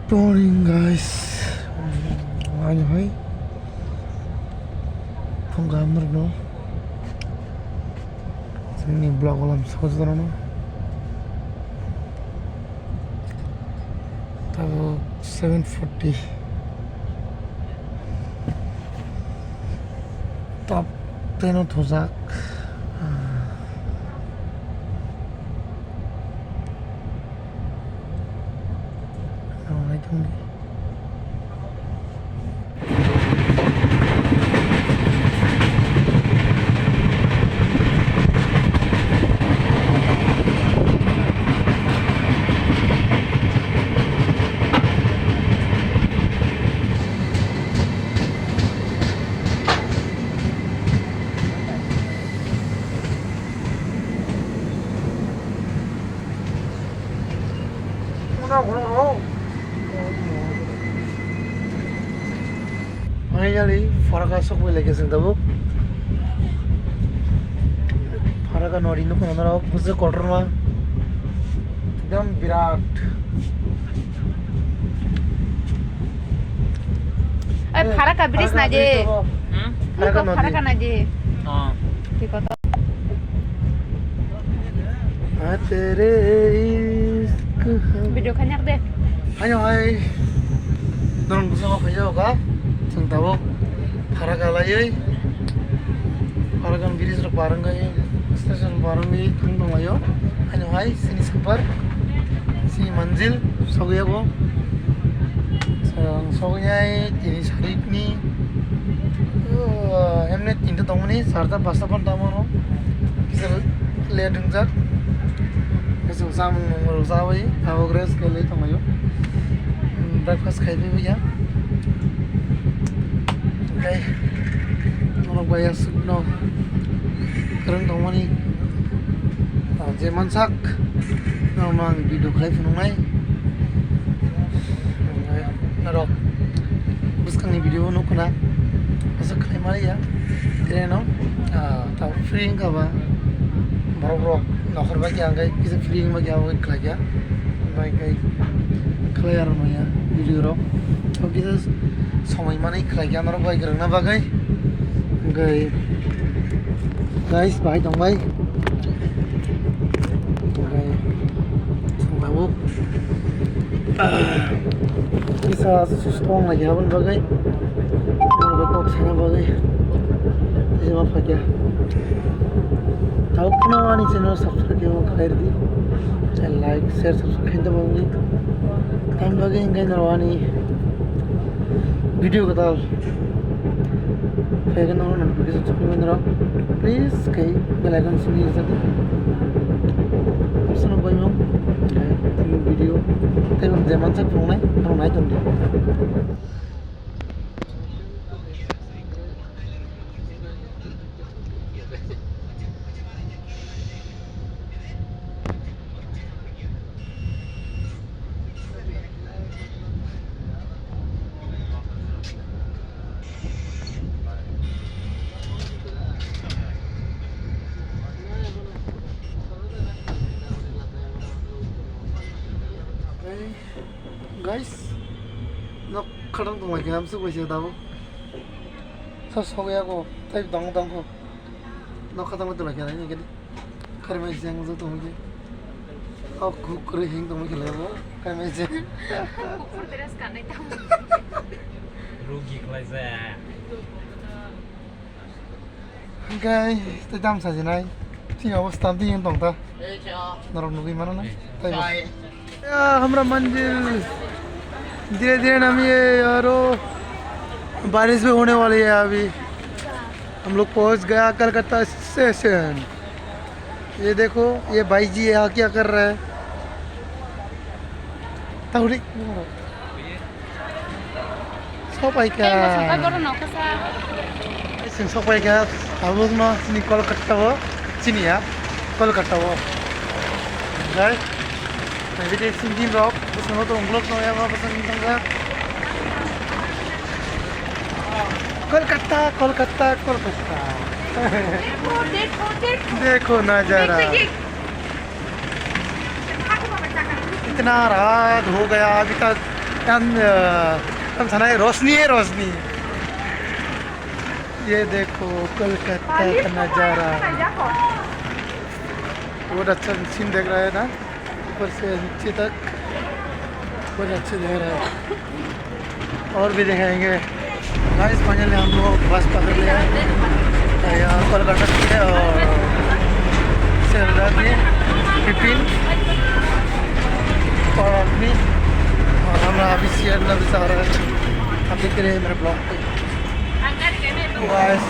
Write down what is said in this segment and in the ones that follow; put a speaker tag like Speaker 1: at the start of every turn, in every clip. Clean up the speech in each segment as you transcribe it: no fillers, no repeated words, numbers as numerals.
Speaker 1: Morning guys. Ano hai? Kung gamar no. Sini vlog walam सोच रहा ना. तब 7:40. तब तेनो थोजाक. I don't. Finally, Faraka Sokwe legesin tabu. Faraka Norino Kanara was a quarter ma. Dam Virat.
Speaker 2: Faraka Bris Naje. Faraka Naje. ठीक है तो
Speaker 1: तेरे इश्क
Speaker 2: वीडियो खाने दे
Speaker 1: ayo hai dorong bersama kaya oka sing tahu Faraka lagi Faraka biris rok bareng gaya stesen bareng ni tunggu ayo hai sini super si manzil sogoya ko sogoya ini sarip ni हमने तीन तो तमनी सारता pasta पन तमनो किसे ले डिंजर किसे साम रोसा वही आवग्रेस के लिए तमयो ब्रेकफास्ट खाई भी भैया ओके नोनो भैया सुनो करन तमनी जे मनसाक नोनो आं वीडियो खाई फुनुंगाय नरक बुसखांनि video नुखना masuk ke Malaysia, kira no, tahu free enggak ba, baru nakar bagi anggai, bisa free bagi awak kerja, baik baik, clear namanya video ro, so kita samai mana kerja nara baik kerana bagai, anggai, guys baik dong baik, anggai, sampai bu, bisa sesuatu lagi apa bagai. Kok sana bagai ini apa ya tahu kenapa nih channel subscribe yang kalian di channel like share subscribe itu bagai kan bagai enggak narwani video kata kayak kan orang notification subscribe menara please kayak bell icon sini jadi option apa yang kayak video tapi zaman saya pernah itu dia guys, nak kadang tu lagi ham suka sih tahu. Sosok ya ko, tapi dong ko, nak kadang tu lagi ni kan, kerana macam yang tu mungkin, aku kerihing tu mungkin lewo, kerana macam.
Speaker 2: कुकुर तेरे से करने ताऊ
Speaker 3: rugi kelas saya.
Speaker 1: Guys, tu jam saja naik. Tiga was tanti yang tong ta. Narak nugi mana na? Tapi. Ya, हमरा मंजिल धीरे धीरे नमी है यारो बारिश भी होने वाली है अभी हम लोग पहुंच गया कलकत्ता स्टेशन ये देखो ये भाई जी यहाँ क्या कर रहा है ताऊरी सोपाई क्या सोपाई क्या हम लोग ना सिनी कोलकाता वो सिनी या कोलकाता वो राइट मैं भी देख सिंधी ब्लॉग उसमें तो हम लोग नया वहाँ पसंद करता कोलकाता कोलकाता कोलकाता देखो नजारा इतना रात हो गया अभी तक हम थाना है रोशनी ये देखो कोलकाता का नज़ारा बहुत अच्छा सीन देख रहा है ना ऊपर से नीचे तक बहुत अच्छे देख रहा है और भी दिखाएंगे गाइस फाइनली हम लोग बस पकड़ लिया यहाँ कोलकाता से और सेल्डा के विपिन और आदमी और हम अभी शेयर भी चाह रहे हैं आप देख रहे हैं मेरे ब्लॉग पे गाइस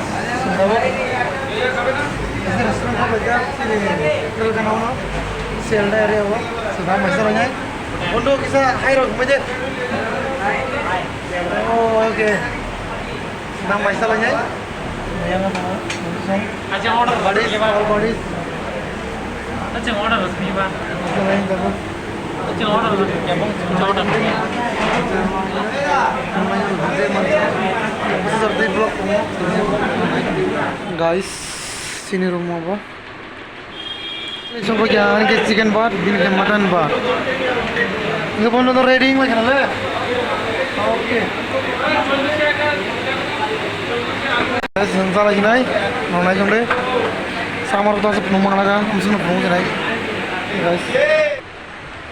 Speaker 1: रेस्टोरेंट का बजा होटल का नाम सेल्डा एरिया वो सुधा मसाला nya untuk bisa air aja oke sedang masalahnya yang apa
Speaker 3: Aja order
Speaker 1: bodies all bodies
Speaker 3: Aja order resmi Pak.
Speaker 1: selain kamu
Speaker 3: Aja order ya Bang, order.
Speaker 1: namanya gede mantap seperti blog guys sini rumah apa Coba jangan ke chicken bar, bin ke mutton bar. Ini pun udah ready macam mana? Oke. Guys, संसार lagi naik, mau naik jam deh. Sama orang tua penumpang lagi, mesti penumpang naik.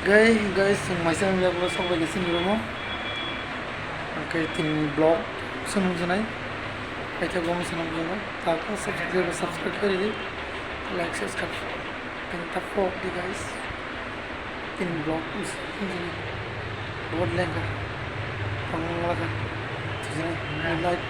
Speaker 1: Guys, masih ada yang belum sampai di sini rumah. Oke, tim blog senang naik. Kita belum senang juga. Tak subscribe kiri, like, subscribe. Kita vlog di guys in vlog ini buat lengkap pengelola kan jadi like